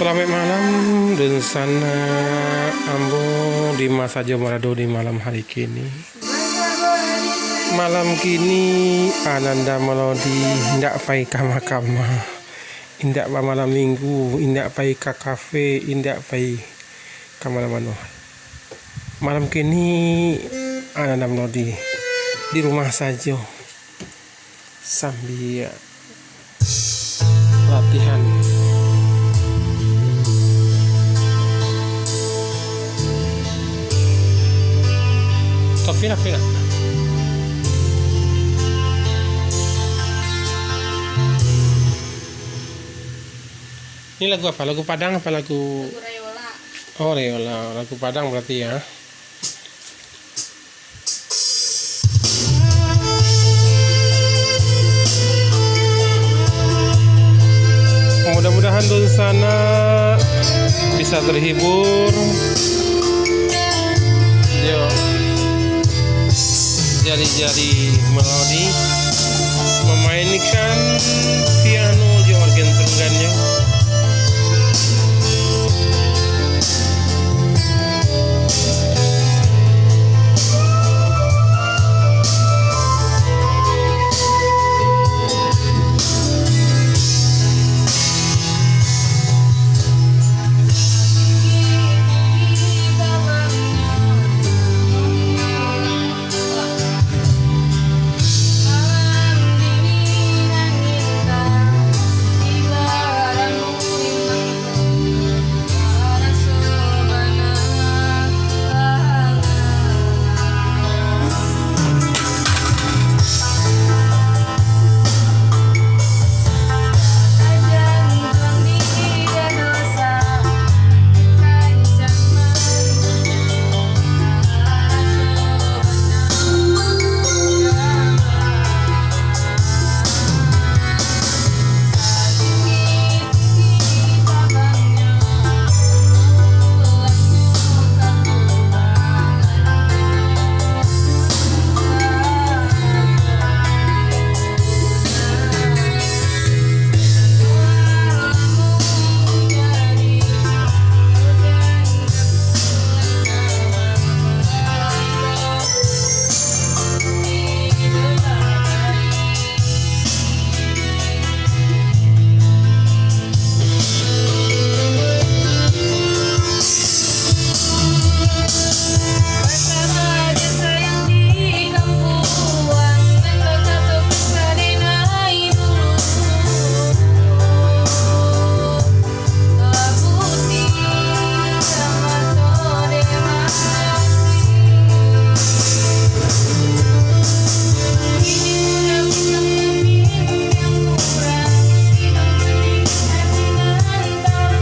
Selamat malam dan sana ambo di masa Jomarado di malam hari kini. Malam kini Ananda Melodi indak pai kama-kama, indak pa malam minggu, indak pai ke kafe, indak pai ke mana-mana. Malam kini Ananda Melodi di rumah saja sambil latihan. Pina. Ini lagu apa? Lagu Padang apa lagu? Lagu Rayola. Oh, Rayola. Lagu Padang berarti ya. Mudah-mudahan di sana bisa terhibur. Yo. Jari-jari melodi memainkan